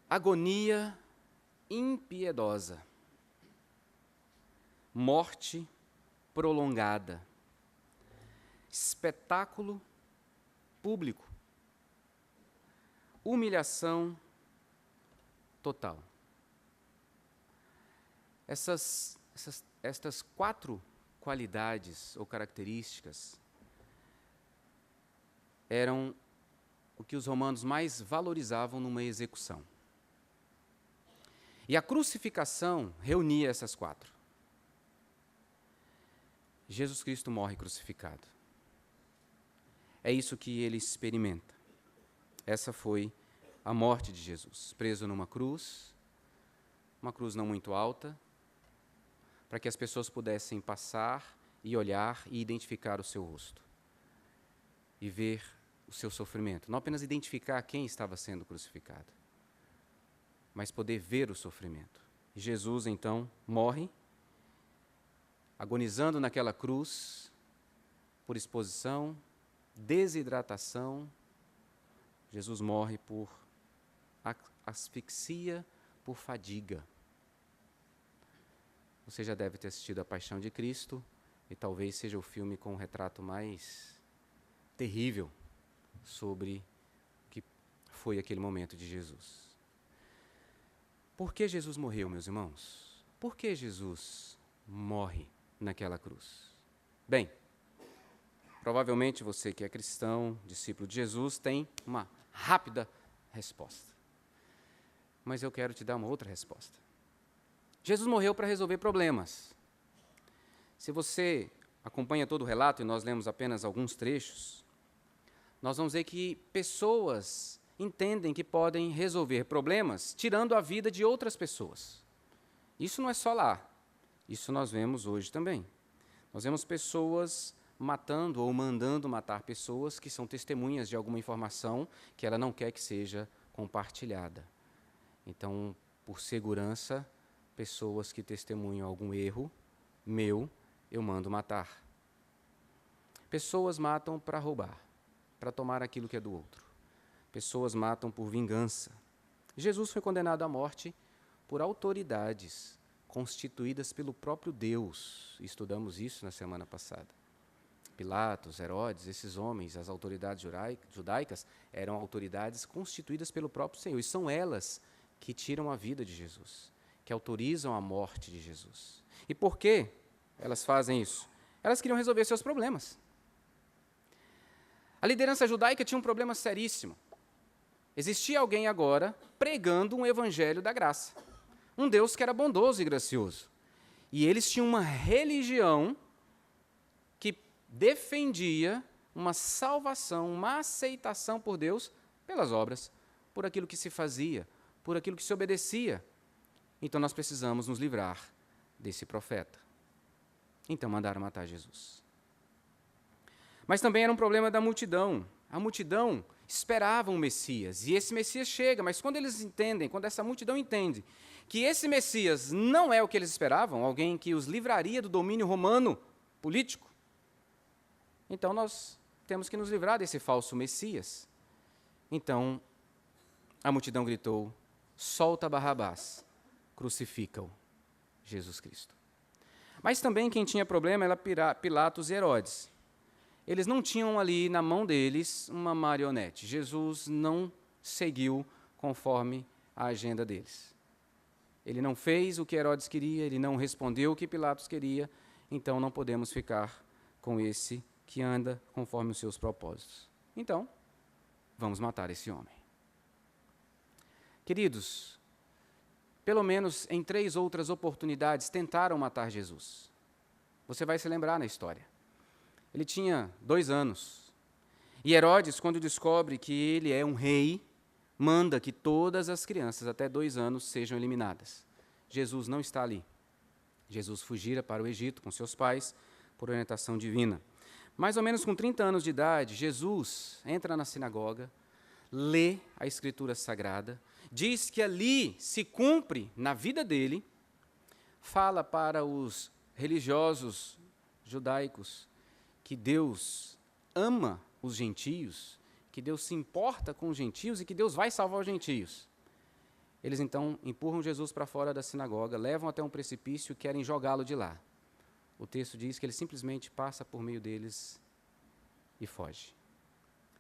agonia impiedosa, morte prolongada, espetáculo público, humilhação total. Estas 4 qualidades ou características eram o que os romanos mais valorizavam numa execução. E a crucificação reunia essas 4. Jesus Cristo morre crucificado. É isso que ele experimenta. Essa foi a morte de Jesus, preso numa cruz, uma cruz não muito alta, para que as pessoas pudessem passar e olhar e identificar o seu rosto. E ver o seu sofrimento. Não apenas identificar quem estava sendo crucificado, mas poder ver o sofrimento. E Jesus, então, morre, agonizando naquela cruz, por exposição, desidratação. Jesus morre por asfixia, por fadiga. Você já deve ter assistido A Paixão de Cristo, e talvez seja o filme com o retrato mais terrível sobre o que foi aquele momento de Jesus. Por que Jesus morreu, meus irmãos? Por que Jesus morre naquela cruz? Bem, provavelmente você que é cristão, discípulo de Jesus, tem uma rápida resposta. Mas eu quero te dar uma outra resposta. Jesus morreu para resolver problemas. Se você acompanha todo o relato, e nós lemos apenas alguns trechos, nós vamos ver que pessoas entendem que podem resolver problemas tirando a vida de outras pessoas. Isso não é só lá. Isso nós vemos hoje também. Nós vemos pessoas matando ou mandando matar pessoas que são testemunhas de alguma informação que ela não quer que seja compartilhada. Então, por segurança, pessoas que testemunham algum erro meu, eu mando matar. Pessoas matam para roubar, para tomar aquilo que é do outro. Pessoas matam por vingança. Jesus foi condenado à morte por autoridades constituídas pelo próprio Deus. Estudamos isso na semana passada. Pilatos, Herodes, esses homens, as autoridades judaicas, eram autoridades constituídas pelo próprio Senhor. E são elas que tiram a vida de Jesus, que autorizam a morte de Jesus. E por que elas fazem isso? Elas queriam resolver seus problemas. A liderança judaica tinha um problema seríssimo. Existia alguém agora pregando um evangelho da graça. Um Deus que era bondoso e gracioso. E eles tinham uma religião que defendia uma salvação, uma aceitação por Deus pelas obras, por aquilo que se fazia, por aquilo que se obedecia. Então nós precisamos nos livrar desse profeta. Então mandaram matar Jesus. Mas também era um problema da multidão. A multidão esperava um Messias, e esse Messias chega, mas quando eles entendem, quando essa multidão entende que esse Messias não é o que eles esperavam, alguém que os livraria do domínio romano político, então nós temos que nos livrar desse falso Messias. Então a multidão gritou: solta Barrabás, crucifica-o, Jesus Cristo. Mas também quem tinha problema era Pilatos e Herodes. Eles não tinham ali na mão deles uma marionete. Jesus não seguiu conforme a agenda deles. Ele não fez o que Herodes queria, ele não respondeu o que Pilatos queria, então não podemos ficar com esse que anda conforme os seus propósitos. Então, vamos matar esse homem. Queridos, pelo menos em 3 outras oportunidades tentaram matar Jesus. Você vai se lembrar na história. Ele tinha 2 anos. E Herodes, quando descobre que ele é um rei, manda que todas as crianças até 2 anos sejam eliminadas. Jesus não está ali. Jesus fugira para o Egito com seus pais por orientação divina. Mais ou menos com 30 anos de idade, Jesus entra na sinagoga, lê a Escritura Sagrada, diz que ali se cumpre na vida dele, fala para os religiosos judaicos que Deus ama os gentios, que Deus se importa com os gentios e que Deus vai salvar os gentios. Eles então empurram Jesus para fora da sinagoga, levam até um precipício e querem jogá-lo de lá. O texto diz que ele simplesmente passa por meio deles e foge.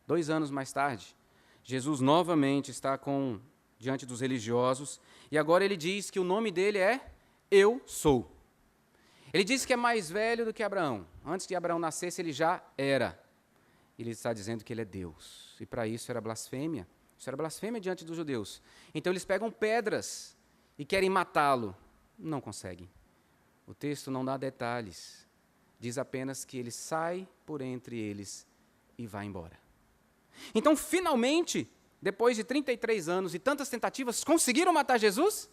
2 anos mais tarde, Jesus novamente está diante dos religiosos e agora ele diz que o nome dele é Eu Sou. Ele diz que é mais velho do que Abraão. Antes que Abraão nascesse, ele já era. Ele está dizendo que ele é Deus. E para isso era blasfêmia. Isso era blasfêmia diante dos judeus. Então eles pegam pedras e querem matá-lo. Não conseguem. O texto não dá detalhes. Diz apenas que ele sai por entre eles e vai embora. Então, finalmente, depois de 33 anos e tantas tentativas, conseguiram matar Jesus?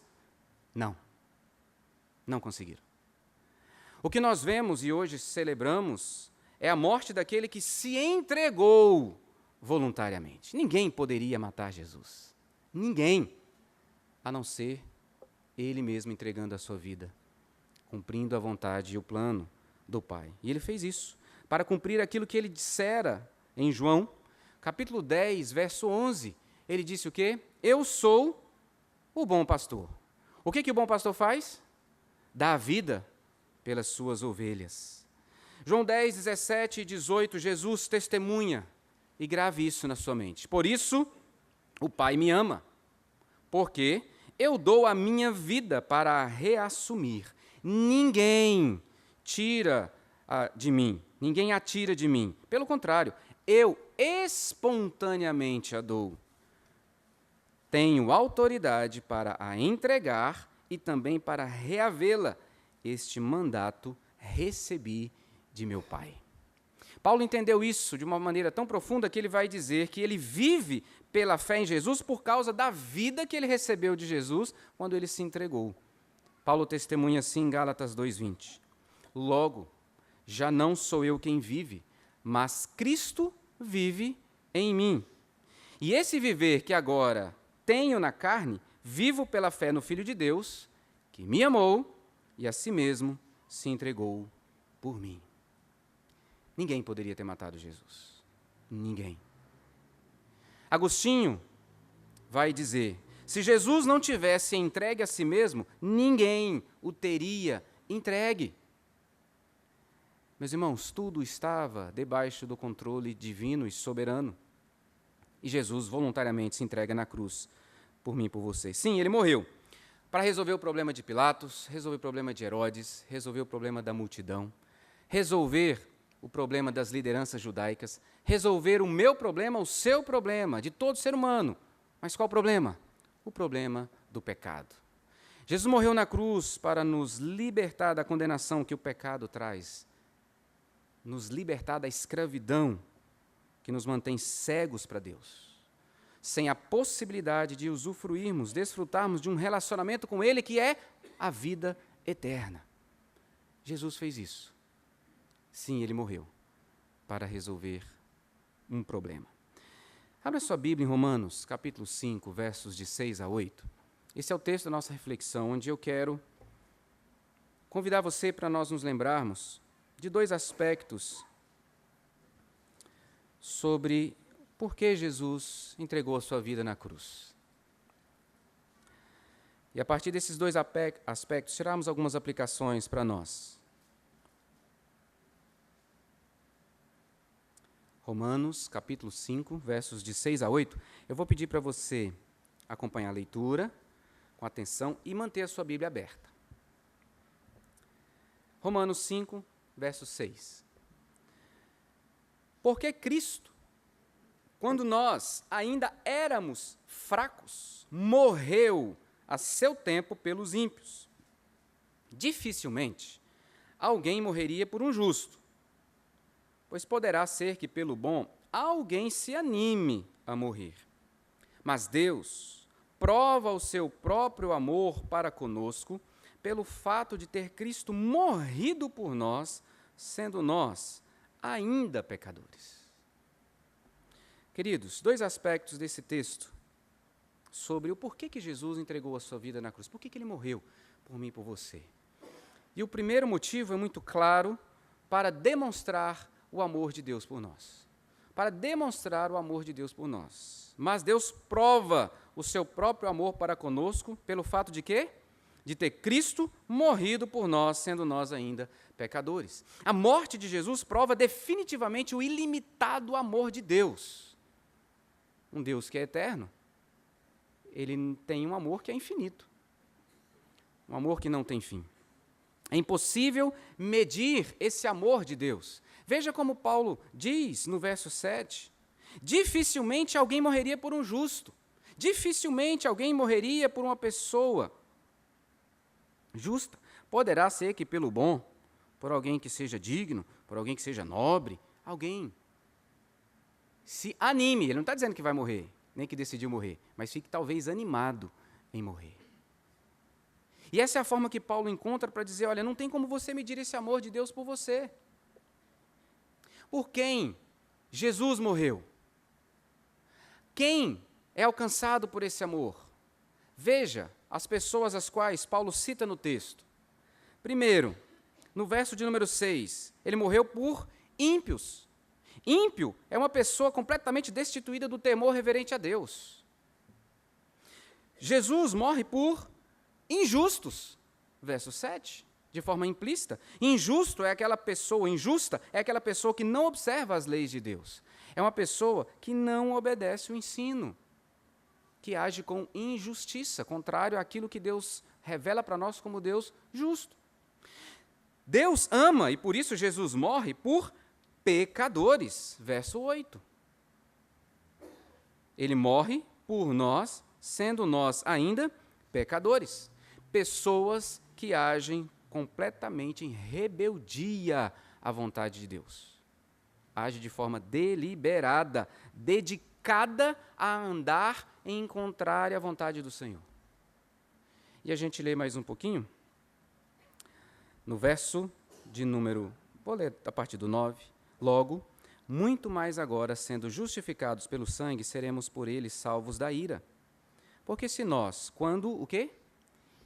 Não. Não conseguiram. O que nós vemos e hoje celebramos é a morte daquele que se entregou voluntariamente. Ninguém poderia matar Jesus. Ninguém. A não ser ele mesmo entregando a sua vida, cumprindo a vontade e o plano do Pai. E ele fez isso para cumprir aquilo que ele dissera em João, capítulo 10, verso 11. Ele disse o quê? Eu sou o bom pastor. O que o bom pastor faz? Dá a vida pelas suas ovelhas. João 10, 17 e 18, Jesus testemunha, e grave isso na sua mente. Por isso, o Pai me ama, porque eu dou a minha vida para a reassumir. Ninguém tira de mim, ninguém a tira de mim. Pelo contrário, eu espontaneamente a dou. Tenho autoridade para a entregar e também para reavê-la. Este mandato recebi de meu Pai. Paulo entendeu isso de uma maneira tão profunda que ele vai dizer que ele vive pela fé em Jesus por causa da vida que ele recebeu de Jesus quando ele se entregou. Paulo testemunha assim em Gálatas 2:20. Logo, já não sou eu quem vive, mas Cristo vive em mim. E esse viver que agora tenho na carne, vivo pela fé no Filho de Deus, que me amou e a si mesmo se entregou por mim. Ninguém poderia ter matado Jesus. Ninguém. Agostinho vai dizer, se Jesus não tivesse entregue a si mesmo, ninguém o teria entregue. Meus irmãos, tudo estava debaixo do controle divino e soberano. E Jesus voluntariamente se entrega na cruz por mim e por você. Sim, ele morreu para resolver o problema de Pilatos, resolver o problema de Herodes, resolver o problema da multidão, resolver o problema das lideranças judaicas, resolver o meu problema, o seu problema, de todo ser humano. Mas qual o problema? O problema do pecado. Jesus morreu na cruz para nos libertar da condenação que o pecado traz, nos libertar da escravidão que nos mantém cegos para Deus, sem a possibilidade de usufruirmos, desfrutarmos de um relacionamento com Ele que é a vida eterna. Jesus fez isso. Sim, Ele morreu para resolver um problema. Abra sua Bíblia em Romanos, capítulo 5, versos de 6 a 8. Esse é o texto da nossa reflexão, onde eu quero convidar você para nós nos lembrarmos de 2 aspectos sobre por que Jesus entregou a sua vida na cruz. E a partir desses 2 aspectos, tirarmos algumas aplicações para nós. Romanos, capítulo 5, versos de 6 a 8. Eu vou pedir para você acompanhar a leitura com atenção e manter a sua Bíblia aberta. Romanos 5, verso 6. Porque Cristo, quando nós ainda éramos fracos, morreu a seu tempo pelos ímpios. Dificilmente alguém morreria por um justo, pois poderá ser que pelo bom alguém se anime a morrer. Mas Deus prova o seu próprio amor para conosco pelo fato de ter Cristo morrido por nós, sendo nós ainda pecadores. Queridos, 2 aspectos desse texto sobre o porquê que Jesus entregou a sua vida na cruz, por que ele morreu por mim e por você. E o primeiro motivo é muito claro, para demonstrar o amor de Deus por nós. Para demonstrar o amor de Deus por nós. Mas Deus prova o seu próprio amor para conosco, pelo fato de quê? De ter Cristo morrido por nós, sendo nós ainda pecadores. A morte de Jesus prova definitivamente o ilimitado amor de Deus. Um Deus que é eterno, ele tem um amor que é infinito. Um amor que não tem fim. É impossível medir esse amor de Deus. Veja como Paulo diz no verso 7. Dificilmente alguém morreria por um justo. Dificilmente alguém morreria por uma pessoa justa. Poderá ser que pelo bom, por alguém que seja digno, por alguém que seja nobre, alguém se anime. Ele não está dizendo que vai morrer, nem que decidiu morrer, mas fique talvez animado em morrer. E essa é a forma que Paulo encontra para dizer, olha, não tem como você medir esse amor de Deus por você. Por quem Jesus morreu? Quem é alcançado por esse amor? Veja as pessoas às quais Paulo cita no texto. Primeiro, no verso de número 6, ele morreu por ímpios. Ímpio é uma pessoa completamente destituída do temor reverente a Deus. Jesus morre por injustos, verso 7, de forma implícita. Injusto é aquela pessoa, injusta é aquela pessoa que não observa as leis de Deus. É uma pessoa que não obedece o ensino, que age com injustiça, contrário àquilo que Deus revela para nós como Deus justo. Deus ama, e por isso Jesus morre por pecadores, verso 8. Ele morre por nós, sendo nós ainda pecadores. Pessoas que agem completamente em rebeldia à vontade de Deus. Age de forma deliberada, dedicada a andar em contrária à vontade do Senhor. E a gente lê mais um pouquinho. No verso de número, vou ler a partir do 9. Logo, muito mais agora, sendo justificados pelo sangue, seremos por ele salvos da ira. Porque se nós, quando, o quê?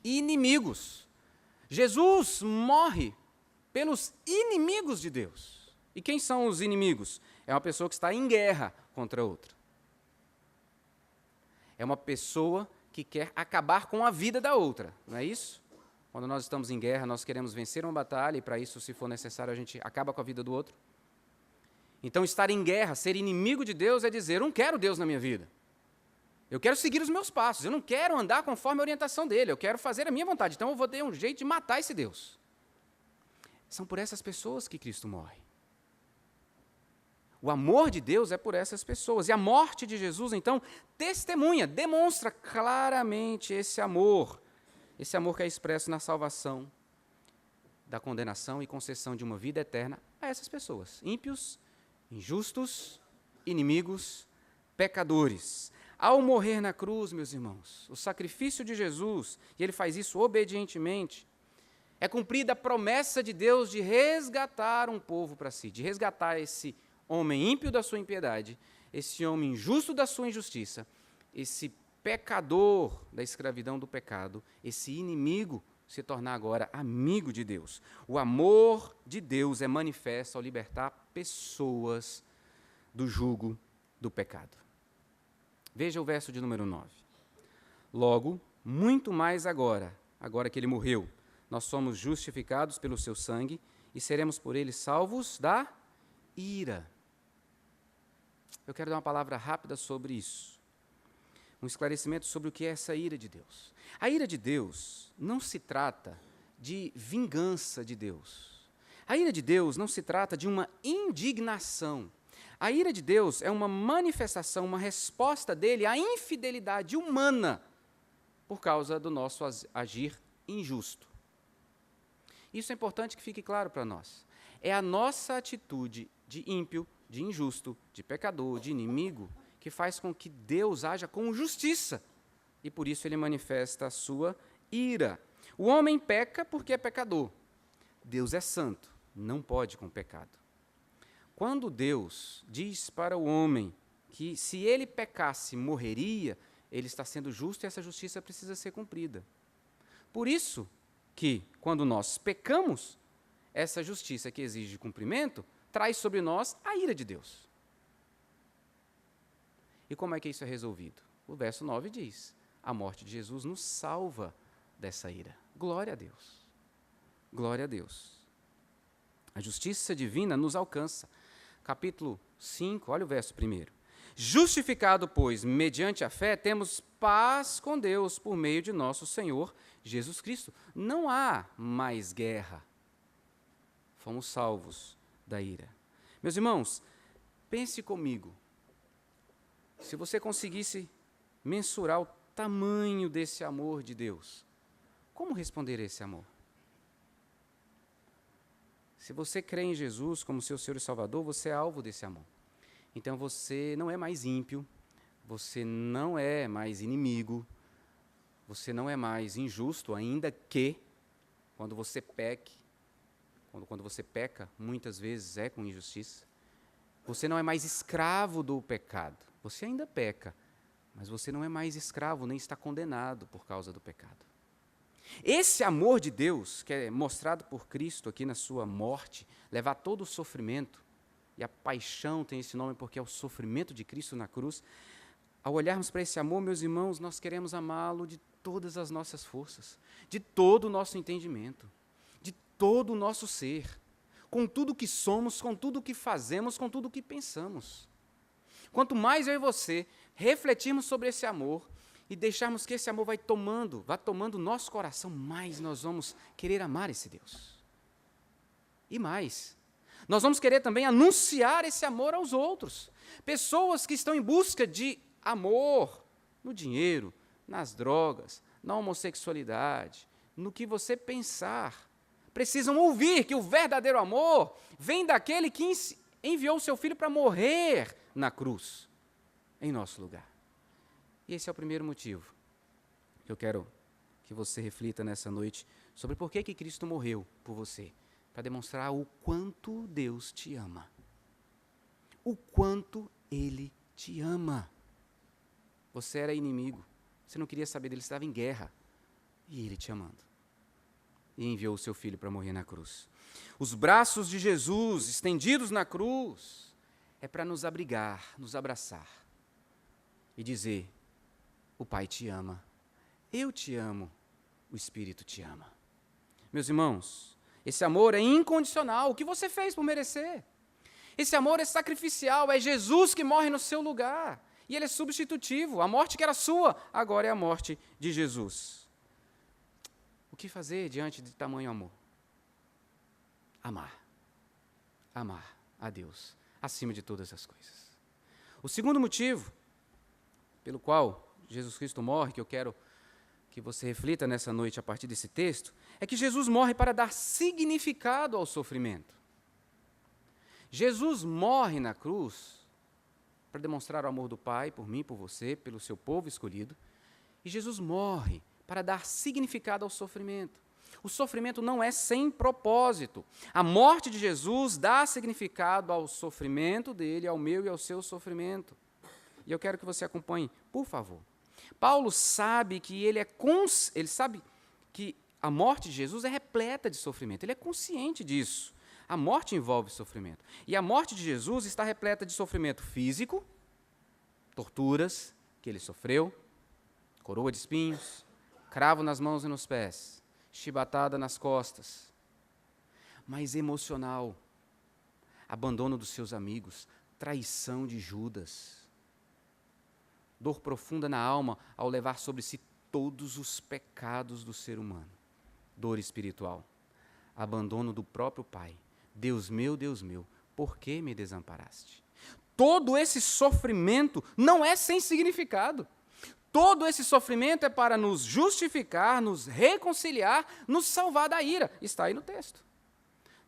Inimigos. Jesus morre pelos inimigos de Deus. E quem são os inimigos? É uma pessoa que está em guerra contra outra. É uma pessoa que quer acabar com a vida da outra, não é isso? Quando nós estamos em guerra, nós queremos vencer uma batalha e para isso, se for necessário, a gente acaba com a vida do outro. Então, estar em guerra, ser inimigo de Deus é dizer, eu não quero Deus na minha vida. Eu quero seguir os meus passos, eu não quero andar conforme a orientação dele, eu quero fazer a minha vontade, então eu vou ter um jeito de matar esse Deus. São por essas pessoas que Cristo morre. O amor de Deus é por essas pessoas. E a morte de Jesus, então, testemunha, demonstra claramente esse amor que é expresso na salvação, da condenação e concessão de uma vida eterna a essas pessoas, ímpios, injustos, inimigos, pecadores. Ao morrer na cruz, meus irmãos, o sacrifício de Jesus, e ele faz isso obedientemente, é cumprida a promessa de Deus de resgatar um povo para si, de resgatar esse homem ímpio da sua impiedade, esse homem injusto da sua injustiça, esse pecador da escravidão do pecado, esse inimigo se tornar agora amigo de Deus. O amor de Deus é manifesto ao libertar pessoas do jugo do pecado. Veja o verso de número 9. Logo, muito mais agora que ele morreu, nós somos justificados pelo seu sangue e seremos por ele salvos da ira. Eu quero dar uma palavra rápida sobre isso. Um esclarecimento sobre o que é essa ira de Deus. A ira de Deus não se trata de vingança de Deus. A ira de Deus não se trata de uma indignação. A ira de Deus é uma manifestação, uma resposta dele à infidelidade humana por causa do nosso agir injusto. Isso é importante que fique claro para nós. É a nossa atitude de ímpio, de injusto, de pecador, de inimigo, que faz com que Deus haja com justiça. E por isso ele manifesta a sua ira. O homem peca porque é pecador. Deus é santo, não pode com pecado. Quando Deus diz para o homem que se ele pecasse, morreria, ele está sendo justo e essa justiça precisa ser cumprida. Por isso que, quando nós pecamos, essa justiça que exige cumprimento, traz sobre nós a ira de Deus. E como é que isso é resolvido? O verso 9 diz: a morte de Jesus nos salva dessa ira. Glória a Deus. Glória a Deus. A justiça divina nos alcança. Capítulo 5, olha o verso 1. Justificado, pois, mediante a fé, temos paz com Deus por meio de nosso Senhor Jesus Cristo. Não há mais guerra. Fomos salvos da ira. Meus irmãos, pense comigo. Se você conseguisse mensurar o tamanho desse amor de Deus, como responder a esse amor? Se você crê em Jesus como seu Senhor e Salvador, você é alvo desse amor. Então você não é mais ímpio, você não é mais inimigo, você não é mais injusto, ainda que quando você peque, quando você peca, muitas vezes é com injustiça. Você não é mais escravo do pecado. Você ainda peca, mas você não é mais escravo, nem está condenado por causa do pecado. Esse amor de Deus, que é mostrado por Cristo aqui na sua morte, levar todo o sofrimento, e a paixão tem esse nome porque é o sofrimento de Cristo na cruz. Ao olharmos para esse amor, meus irmãos, nós queremos amá-lo de todas as nossas forças, de todo o nosso entendimento, de todo o nosso ser, com tudo o que somos, com tudo o que fazemos, com tudo o que pensamos. Quanto mais eu e você refletirmos sobre esse amor e deixarmos que esse amor vá tomando o nosso coração, mais nós vamos querer amar esse Deus. E mais, nós vamos querer também anunciar esse amor aos outros. Pessoas que estão em busca de amor no dinheiro, nas drogas, na homossexualidade, no que você pensar, precisam ouvir que o verdadeiro amor vem daquele que enviou o seu filho para morrer na cruz, em nosso lugar. E esse é o primeiro motivo que eu quero que você reflita nessa noite sobre por que Cristo morreu por você, para demonstrar o quanto Deus te ama. O quanto Ele te ama. Você era inimigo, você não queria saber dele, estava em guerra, e Ele te amando. E enviou o seu filho para morrer na cruz. Os braços de Jesus estendidos na cruz é para nos abrigar, nos abraçar e dizer: o Pai te ama, eu te amo, o Espírito te ama. Meus irmãos, esse amor é incondicional. O que você fez por merecer? Esse amor é sacrificial, é Jesus que morre no seu lugar. E Ele é substitutivo. A morte que era sua, agora é a morte de Jesus. O que fazer diante de tamanho amor? Amar. Amar a Deus, acima de todas as coisas. O segundo motivo pelo qual Jesus Cristo morre, que eu quero que você reflita nessa noite a partir desse texto, é que Jesus morre para dar significado ao sofrimento. Jesus morre na cruz para demonstrar o amor do Pai por mim, por você, pelo seu povo escolhido. E Jesus morre para dar significado ao sofrimento. O sofrimento não é sem propósito. A morte de Jesus dá significado ao sofrimento dele, ao meu e ao seu sofrimento. E eu quero que você acompanhe, por favor. Paulo sabe que ele sabe que a morte de Jesus é repleta de sofrimento. Ele é consciente disso. A morte envolve sofrimento. E a morte de Jesus está repleta de sofrimento físico, torturas que ele sofreu, coroa de espinhos, cravo nas mãos e nos pés, chibatada nas costas. Mas emocional, abandono dos seus amigos, traição de Judas, dor profunda na alma ao levar sobre si todos os pecados do ser humano. Dor espiritual, abandono do próprio Pai. Deus meu, por que me desamparaste? Todo esse sofrimento não é sem significado. Todo esse sofrimento é para nos justificar, nos reconciliar, nos salvar da ira. Está aí no texto.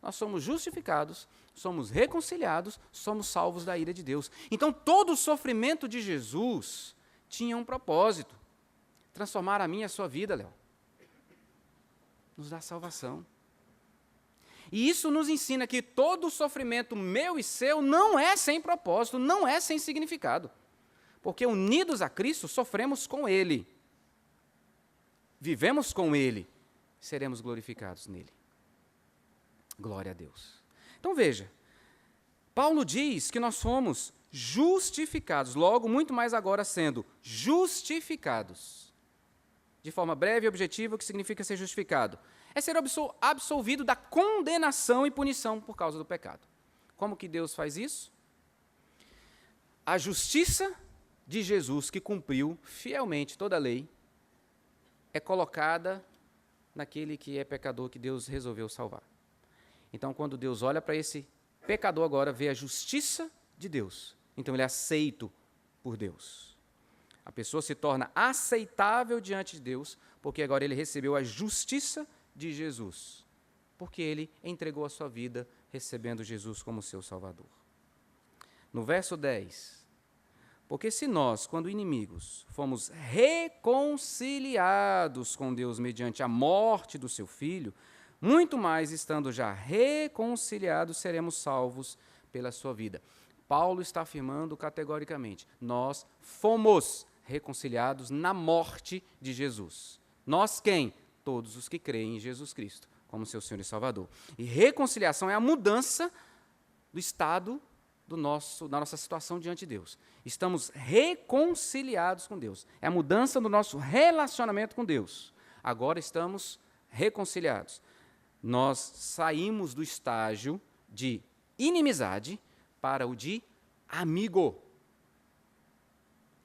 Nós somos justificados, somos reconciliados, somos salvos da ira de Deus. Então, todo o sofrimento de Jesus tinha um propósito: transformar a minha e a sua vida, Léo. Nos dá salvação. E isso nos ensina que todo o sofrimento meu e seu não é sem propósito, não é sem significado. Porque unidos a Cristo, sofremos com Ele. Vivemos com Ele, seremos glorificados nele. Glória a Deus. Então veja, Paulo diz que nós fomos justificados. Logo, muito mais agora sendo justificados. De forma breve e objetiva, o que significa ser justificado? É ser absolvido da condenação e punição por causa do pecado. Como que Deus faz isso? A justiça de Jesus, que cumpriu fielmente toda a lei, é colocada naquele que é pecador que Deus resolveu salvar. Então, quando Deus olha para esse pecador agora, vê a justiça de Deus. Então, ele é aceito por Deus. A pessoa se torna aceitável diante de Deus, porque agora ele recebeu a justiça de Jesus, porque ele entregou a sua vida recebendo Jesus como seu Salvador. No verso 10, porque se nós, quando inimigos, fomos reconciliados com Deus mediante a morte do seu Filho, muito mais, estando já reconciliados, seremos salvos pela sua vida. Paulo está afirmando categoricamente, nós fomos reconciliados na morte de Jesus. Nós quem? Todos os que creem em Jesus Cristo, como seu Senhor e Salvador. E reconciliação é a mudança do estado da nossa situação diante de Deus. Estamos reconciliados com Deus. É a mudança do nosso relacionamento com Deus. Agora estamos reconciliados. Nós saímos do estágio de inimizade para o de amigo.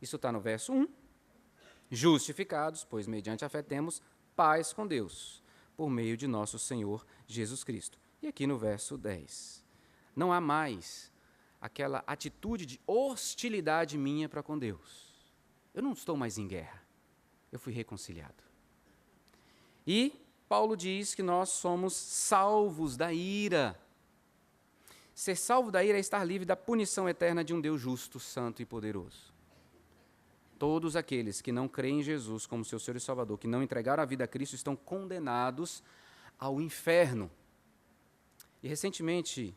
Isso está no verso 1. Justificados, pois mediante a fé temos paz com Deus, por meio de nosso Senhor Jesus Cristo. E aqui no verso 10. Não há mais aquela atitude de hostilidade minha para com Deus. Eu não estou mais em guerra. Eu fui reconciliado. E Paulo diz que nós somos salvos da ira. Ser salvo da ira é estar livre da punição eterna de um Deus justo, santo e poderoso. Todos aqueles que não creem em Jesus como seu Senhor e Salvador, que não entregaram a vida a Cristo, estão condenados ao inferno. E recentemente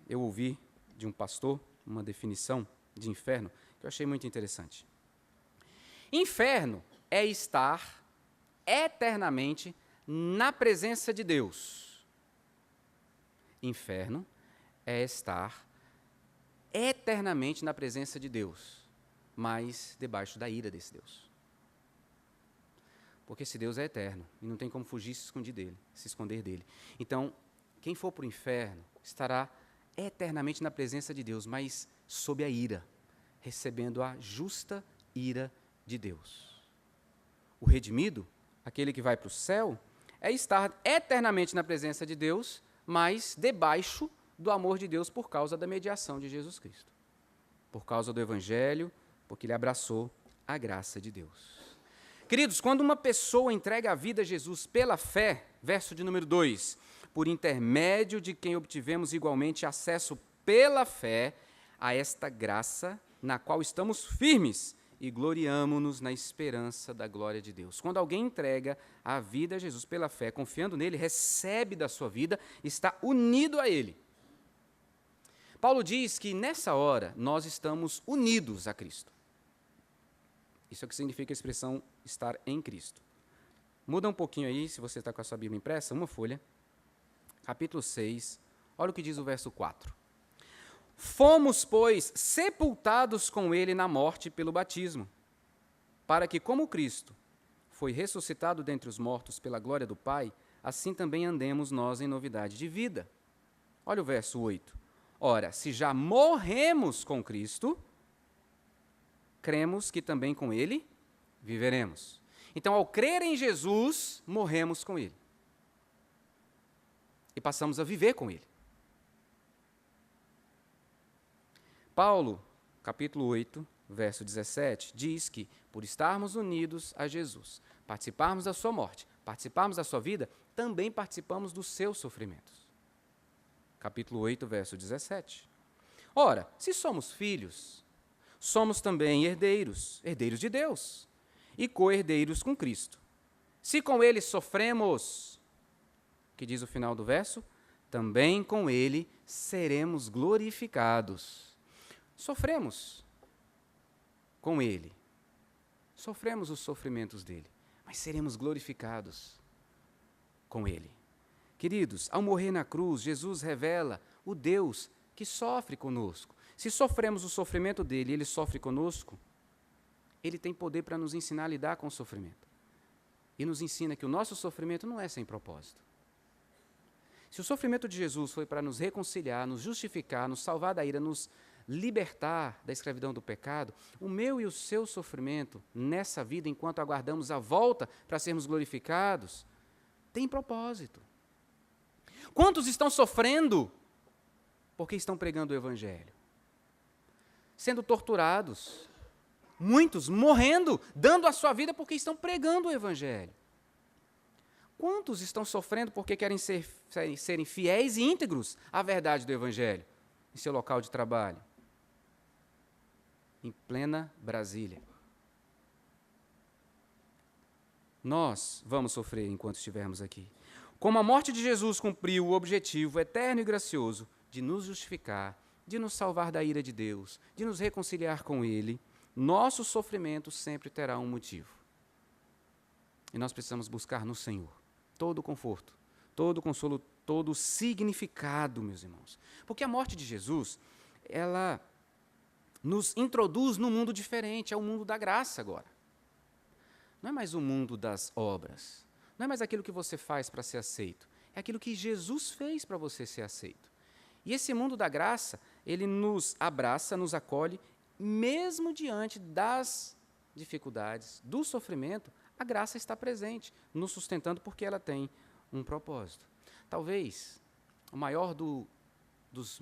eu ouvi de um pastor uma definição de inferno que eu achei muito interessante. Inferno é estar eternamente na presença de Deus. Inferno é estar eternamente na presença de Deus, mas debaixo da ira desse Deus. Porque esse Deus é eterno e não tem como fugir se esconder dele. Então, quem for para o inferno estará eternamente na presença de Deus, mas sob a ira, recebendo a justa ira de Deus. O redimido, aquele que vai para o céu, é estar eternamente na presença de Deus, mas debaixo do amor de Deus por causa da mediação de Jesus Cristo. Por causa do Evangelho, porque ele abraçou a graça de Deus. Queridos, quando uma pessoa entrega a vida a Jesus pela fé, verso de número 2, por intermédio de quem obtivemos igualmente acesso pela fé a esta graça na qual estamos firmes e gloriamo-nos na esperança da glória de Deus. Quando alguém entrega a vida a Jesus pela fé, confiando nele, recebe da sua vida, está unido a ele. Paulo diz que nessa hora nós estamos unidos a Cristo. Isso é o que significa a expressão estar em Cristo. Muda um pouquinho aí, se você está com a sua Bíblia impressa, uma folha. Capítulo 6, olha o que diz o verso 4. Fomos, pois, sepultados com ele na morte pelo batismo, para que, como Cristo foi ressuscitado dentre os mortos pela glória do Pai, assim também andemos nós em novidade de vida. Olha o verso 8. Ora, se já morremos com Cristo, cremos que também com ele viveremos. Então, ao crer em Jesus, morremos com ele. E passamos a viver com ele. Paulo, capítulo 8, verso 17, diz que, por estarmos unidos a Jesus, participarmos da sua morte, participarmos da sua vida, também participamos dos seus sofrimentos. Capítulo 8, verso 17. Ora, se somos filhos, somos também herdeiros, herdeiros de Deus, e co-herdeiros com Cristo. Se com ele sofremos, que diz o final do verso, também com ele seremos glorificados. Sofremos com ele, sofremos os sofrimentos dele, mas seremos glorificados com ele. Queridos, ao morrer na cruz, Jesus revela o Deus que sofre conosco. Se sofremos o sofrimento dele e ele sofre conosco, ele tem poder para nos ensinar a lidar com o sofrimento. E nos ensina que o nosso sofrimento não é sem propósito. Se o sofrimento de Jesus foi para nos reconciliar, nos justificar, nos salvar da ira, nos libertar da escravidão do pecado, o meu e o seu sofrimento nessa vida, enquanto aguardamos a volta para sermos glorificados, tem propósito. Quantos estão sofrendo porque estão pregando o Evangelho? Sendo torturados, muitos morrendo, dando a sua vida porque estão pregando o Evangelho. Quantos estão sofrendo porque querem serem fiéis e íntegros à verdade do Evangelho em seu local de trabalho? Em plena Brasília. Nós vamos sofrer enquanto estivermos aqui. Como a morte de Jesus cumpriu o objetivo eterno e gracioso de nos justificar, de nos salvar da ira de Deus, de nos reconciliar com Ele, nosso sofrimento sempre terá um motivo. E nós precisamos buscar no Senhor todo o conforto, todo o consolo, todo o significado, meus irmãos. Porque a morte de Jesus, ela nos introduz num mundo diferente, é o mundo da graça agora. Não é mais o mundo das obras, não é mais aquilo que você faz para ser aceito, é aquilo que Jesus fez para você ser aceito. E esse mundo da graça, ele nos abraça, nos acolhe, mesmo diante das dificuldades, do sofrimento, a graça está presente, nos sustentando porque ela tem um propósito. Talvez o maior dos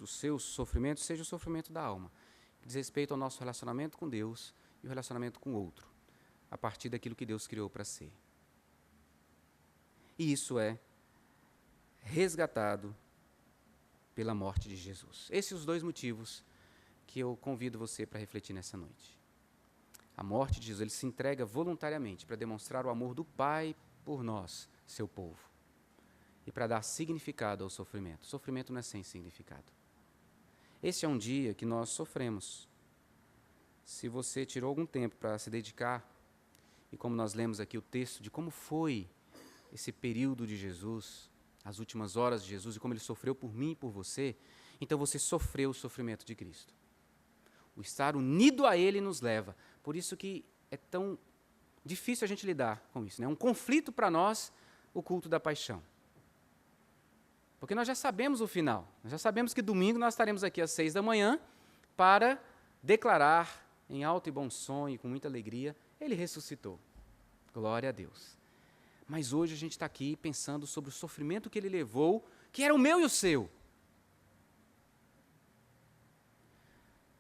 seus sofrimentos seja o sofrimento da alma, que diz respeito ao nosso relacionamento com Deus e o relacionamento com o outro, a partir daquilo que Deus criou para ser. E isso é resgatado pela morte de Jesus. Esses são os dois motivos que eu convido você para refletir nessa noite. A morte de Jesus, ele se entrega voluntariamente para demonstrar o amor do Pai por nós, seu povo, e para dar significado ao sofrimento. O sofrimento não é sem significado. Esse é um dia que nós sofremos. Se você tirou algum tempo para se dedicar, e como nós lemos aqui o texto de como foi esse período de Jesus, as últimas horas de Jesus, e como ele sofreu por mim e por você, então você sofreu o sofrimento de Cristo. O estar unido a Ele nos leva. Por isso que é tão difícil a gente lidar com isso. É um conflito para nós, o culto da paixão. Porque nós já sabemos o final. Nós já sabemos que domingo nós estaremos aqui às 6 da manhã para declarar em alto e bom som e com muita alegria, Ele ressuscitou. Glória a Deus. Mas hoje a gente está aqui pensando sobre o sofrimento que Ele levou, que era o meu e o seu.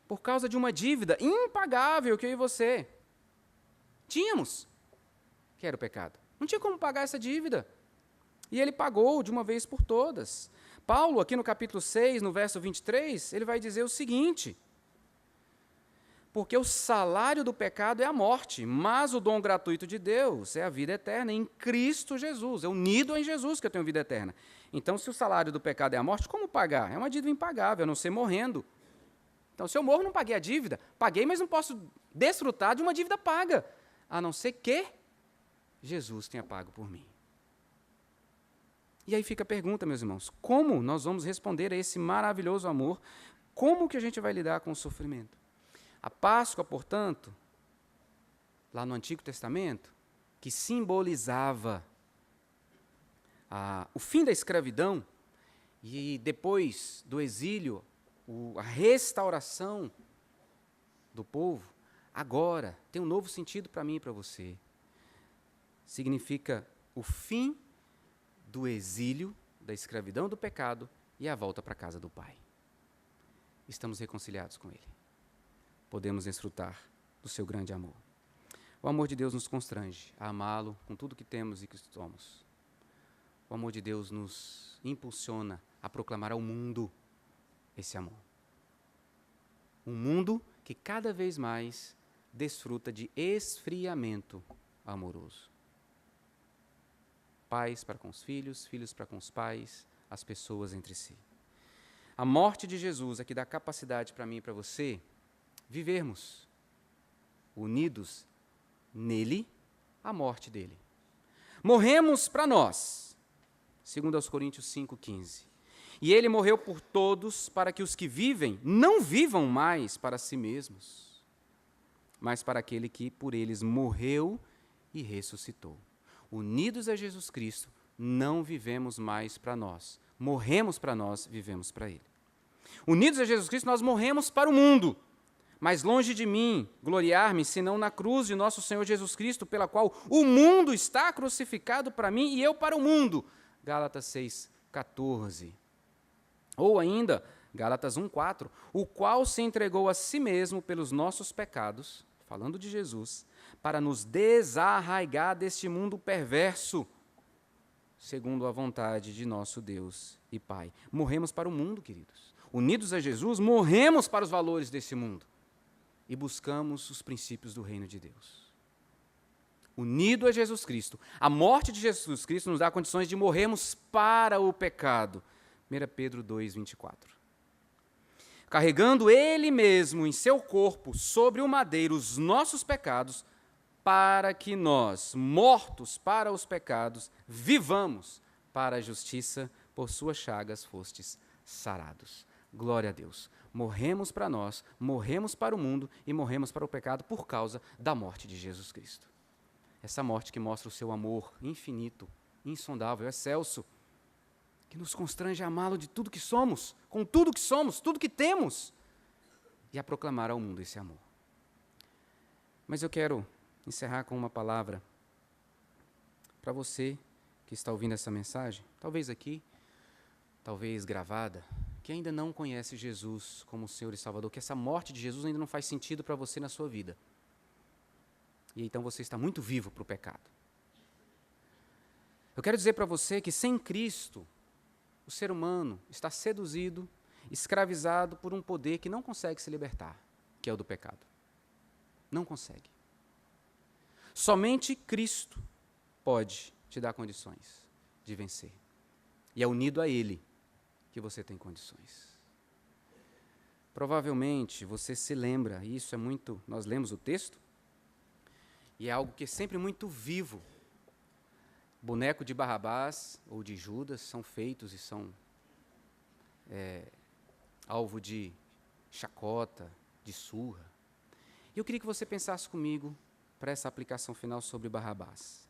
Por causa de uma dívida impagável que eu e você tínhamos, que era o pecado. Não tinha como pagar essa dívida. E ele pagou de uma vez por todas. Paulo, aqui no capítulo 6, no verso 23, ele vai dizer o seguinte: porque o salário do pecado é a morte, mas o dom gratuito de Deus é a vida eterna em Cristo Jesus. É unido em Jesus que eu tenho vida eterna. Então, se o salário do pecado é a morte, como pagar? É uma dívida impagável, a não ser morrendo. Então, se eu morro, não paguei a dívida. Paguei, mas não posso desfrutar de uma dívida paga, a não ser que Jesus tenha pago por mim. E aí fica a pergunta, meus irmãos, como nós vamos responder a esse maravilhoso amor? Como que a gente vai lidar com o sofrimento? A Páscoa, portanto, lá no Antigo Testamento, que simbolizava o fim da escravidão e depois do exílio, a restauração do povo, agora tem um novo sentido para mim e para você. Significa o fim do exílio, da escravidão do pecado e a volta para a casa do Pai. Estamos reconciliados com Ele. Podemos desfrutar do seu grande amor. O amor de Deus nos constrange a amá-lo com tudo que temos e que somos. O amor de Deus nos impulsiona a proclamar ao mundo esse amor. Um mundo que cada vez mais desfruta de esfriamento amoroso. Pais para com os filhos, filhos para com os pais, as pessoas entre si. A morte de Jesus é que dá capacidade para mim e para você vivermos unidos nele, a morte dele. Morremos para nós, segundo aos Coríntios 5,15. E ele morreu por todos, para que os que vivem não vivam mais para si mesmos, mas para aquele que por eles morreu e ressuscitou. Unidos a Jesus Cristo, não vivemos mais para nós. Morremos para nós, vivemos para Ele. Unidos a Jesus Cristo, nós morremos para o mundo. Mas longe de mim gloriar-me, senão na cruz de nosso Senhor Jesus Cristo, pela qual o mundo está crucificado para mim e eu para o mundo. Gálatas 6:14. Ou ainda, Gálatas 1:4, o qual se entregou a si mesmo pelos nossos pecados, falando de Jesus, para nos desarraigar deste mundo perverso, segundo a vontade de nosso Deus e Pai. Morremos para o mundo, queridos. Unidos a Jesus, morremos para os valores desse mundo e buscamos os princípios do reino de Deus. Unido a Jesus Cristo, a morte de Jesus Cristo nos dá condições de morrermos para o pecado. 1 Pedro 2:24. Carregando Ele mesmo em seu corpo sobre o madeiro os nossos pecados, para que nós, mortos para os pecados, vivamos para a justiça, por suas chagas fostes sarados. Glória a Deus. Morremos para nós, morremos para o mundo e morremos para o pecado por causa da morte de Jesus Cristo. Essa morte que mostra o seu amor infinito, insondável, excelso, que nos constrange a amá-lo de tudo que somos, com tudo que somos, tudo que temos, e a proclamar ao mundo esse amor. Mas eu quero encerrar com uma palavra para você que está ouvindo essa mensagem, talvez aqui, talvez gravada, que ainda não conhece Jesus como Senhor e Salvador, que essa morte de Jesus ainda não faz sentido para você na sua vida. E então você está muito vivo para o pecado. Eu quero dizer para você que sem Cristo, o ser humano está seduzido, escravizado por um poder que não consegue se libertar, que é o do pecado. Não consegue. Somente Cristo pode te dar condições de vencer. E é unido a Ele que você tem condições. Provavelmente você se lembra, e isso é muito, nós lemos o texto, e é algo que é sempre muito vivo. Boneco de Barrabás ou de Judas são feitos e são alvo de chacota, de surra. E eu queria que você pensasse comigo para essa aplicação final sobre Barrabás.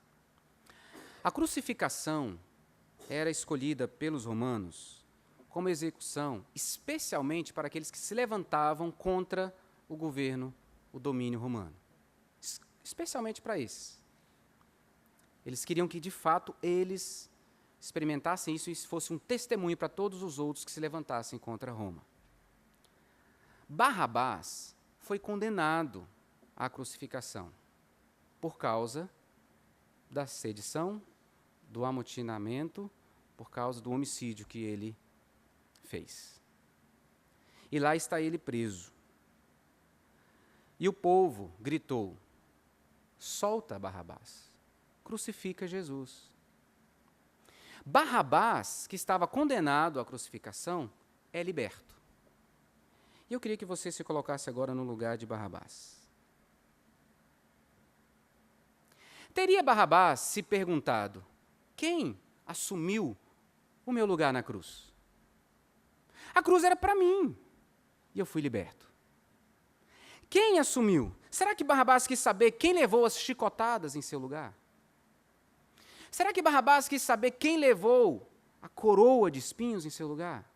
A crucificação era escolhida pelos romanos como execução, especialmente para aqueles que se levantavam contra o governo, o domínio romano. Especialmente para esses. Eles queriam que, de fato, eles experimentassem isso e isso fosse um testemunho para todos os outros que se levantassem contra Roma. Barrabás foi condenado à crucificação por causa da sedição, do amotinamento, por causa do homicídio que ele fez. E lá está ele preso. E o povo gritou: solta Barrabás, crucifica Jesus. Barrabás, que estava condenado à crucificação, é liberto. E eu queria que você se colocasse agora no lugar de Barrabás. Teria Barrabás se perguntado: quem assumiu o meu lugar na cruz? A cruz era para mim, e eu fui liberto. Quem assumiu? Será que Barrabás quis saber quem levou as chicotadas em seu lugar? Será que Barrabás quis saber quem levou a coroa de espinhos em seu lugar?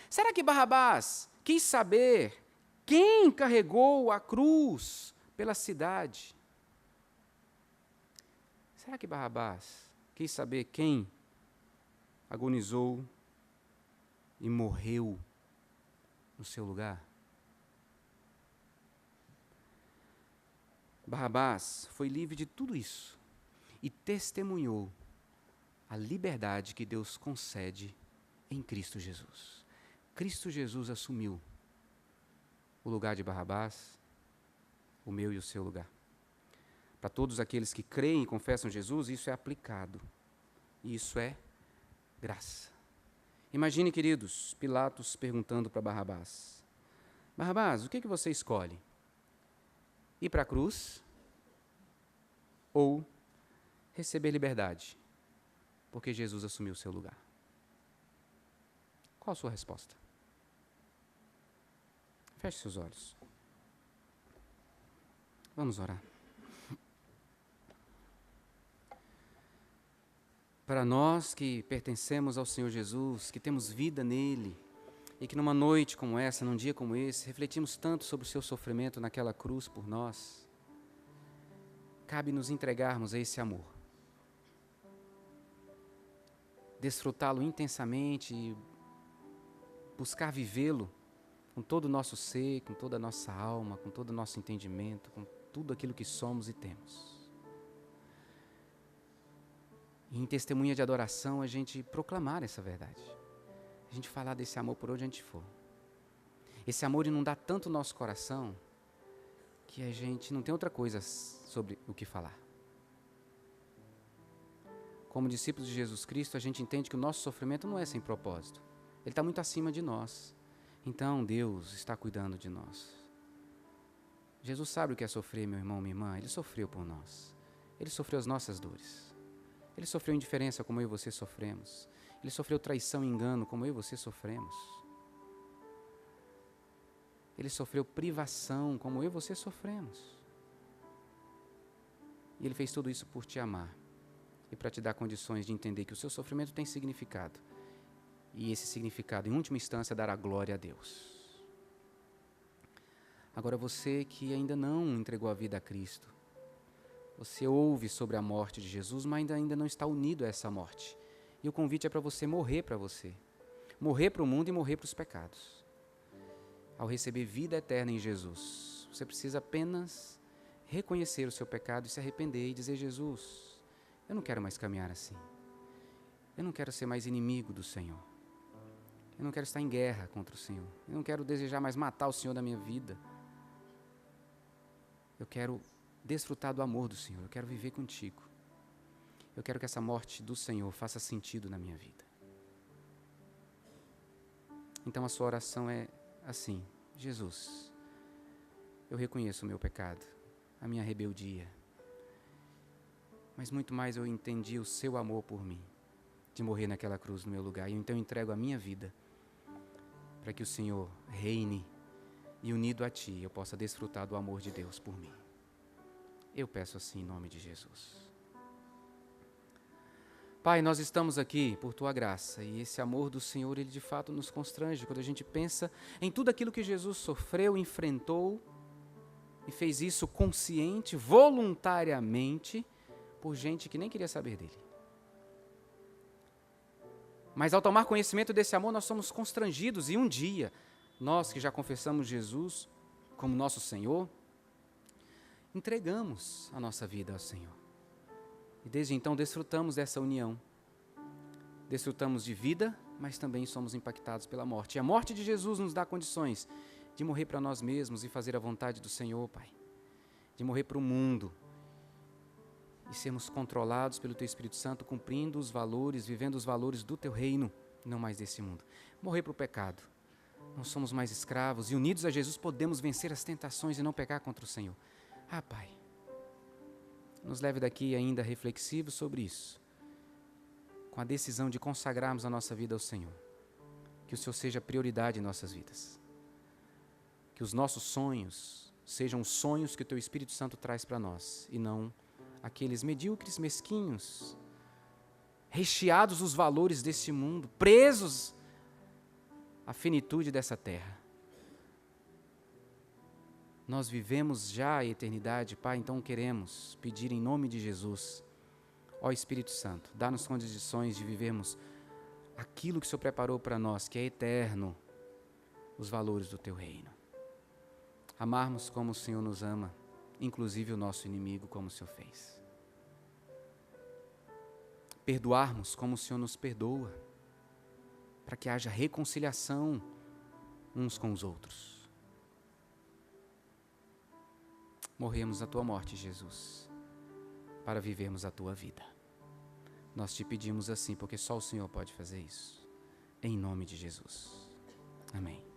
Será que Barrabás quis saber quem carregou a cruz pela cidade? Será que Barrabás quis saber quem agonizou e morreu no seu lugar? Barrabás foi livre de tudo isso e testemunhou a liberdade que Deus concede em Cristo Jesus. Cristo Jesus assumiu o lugar de Barrabás, o meu e o seu lugar. Para todos aqueles que creem e confessam Jesus, isso é aplicado. E isso é graça. Imagine, queridos, Pilatos perguntando para Barrabás: Barrabás, o que você escolhe? Ir para a cruz ou receber liberdade? Porque Jesus assumiu o seu lugar. Qual a sua resposta? Feche seus olhos. Vamos orar. Para nós que pertencemos ao Senhor Jesus, que temos vida nele, e que numa noite como essa, num dia como esse, refletimos tanto sobre o seu sofrimento naquela cruz por nós, cabe nos entregarmos a esse amor. Desfrutá-lo intensamente e buscar vivê-lo com todo o nosso ser, com toda a nossa alma, com todo o nosso entendimento, com tudo aquilo que somos e temos. E em testemunha de adoração, a gente proclamar essa verdade. A gente falar desse amor por onde a gente for. Esse amor inundar tanto o nosso coração que a gente não tem outra coisa sobre o que falar. Como discípulos de Jesus Cristo, a gente entende que o nosso sofrimento não é sem propósito. Ele está muito acima de nós. Então, Deus está cuidando de nós. Jesus sabe o que é sofrer, meu irmão, minha irmã. Ele sofreu por nós. Ele sofreu as nossas dores. Ele sofreu indiferença como eu e você sofremos. Ele sofreu traição e engano como eu e você sofremos. Ele sofreu privação como eu e você sofremos. E Ele fez tudo isso por te amar e para te dar condições de entender que o seu sofrimento tem significado. E esse significado, em última instância, dará glória a Deus. Agora, você que ainda não entregou a vida a Cristo, você ouve sobre a morte de Jesus, mas ainda não está unido a essa morte. E o convite é para você morrer para você. Morrer para o mundo e morrer para os pecados. Ao receber vida eterna em Jesus, você precisa apenas reconhecer o seu pecado e se arrepender e dizer: Jesus, eu não quero mais caminhar assim. Eu não quero ser mais inimigo do Senhor. Eu não quero estar em guerra contra o Senhor. Eu não quero desejar mais matar o Senhor da minha vida. Eu quero desfrutar do amor do Senhor. Eu quero viver contigo. Eu quero que essa morte do Senhor faça sentido na minha vida. Então a sua oração é assim: Jesus, eu reconheço o meu pecado, a minha rebeldia, mas muito mais eu entendi o seu amor por mim, de morrer naquela cruz no meu lugar, e então eu entrego a minha vida para que o Senhor reine e unido a Ti eu possa desfrutar do amor de Deus por mim. Eu peço assim em nome de Jesus. Pai, nós estamos aqui por Tua graça e esse amor do Senhor, Ele de fato nos constrange quando a gente pensa em tudo aquilo que Jesus sofreu, enfrentou e fez isso consciente, voluntariamente, por gente que nem queria saber dele. Mas ao tomar conhecimento desse amor, nós somos constrangidos e um dia, nós que já confessamos Jesus como nosso Senhor, entregamos a nossa vida ao Senhor. E desde então desfrutamos dessa união. Desfrutamos de vida, mas também somos impactados pela morte. E a morte de Jesus nos dá condições de morrer para nós mesmos e fazer a vontade do Senhor, Pai. De morrer para o mundo e sermos controlados pelo Teu Espírito Santo, cumprindo os valores, vivendo os valores do Teu reino, não mais desse mundo. Morrer para o pecado. Não somos mais escravos e unidos a Jesus podemos vencer as tentações e não pecar contra o Senhor. Ah, Pai, nos leve daqui ainda reflexivos sobre isso, com a decisão de consagrarmos a nossa vida ao Senhor. Que o Senhor seja prioridade em nossas vidas. Que os nossos sonhos sejam os sonhos que o Teu Espírito Santo traz para nós, e não aqueles medíocres, mesquinhos, recheados dos valores desse mundo, presos à finitude dessa terra. Nós vivemos já a eternidade, Pai, então queremos pedir em nome de Jesus, ó Espírito Santo, dá-nos condições de vivermos aquilo que o Senhor preparou para nós, que é eterno, os valores do Teu reino. Amarmos como o Senhor nos ama, inclusive o nosso inimigo, como o Senhor fez. Perdoarmos como o Senhor nos perdoa, para que haja reconciliação uns com os outros. Morremos a Tua morte, Jesus, para vivermos a Tua vida. Nós Te pedimos assim, porque só o Senhor pode fazer isso. Em nome de Jesus. Amém.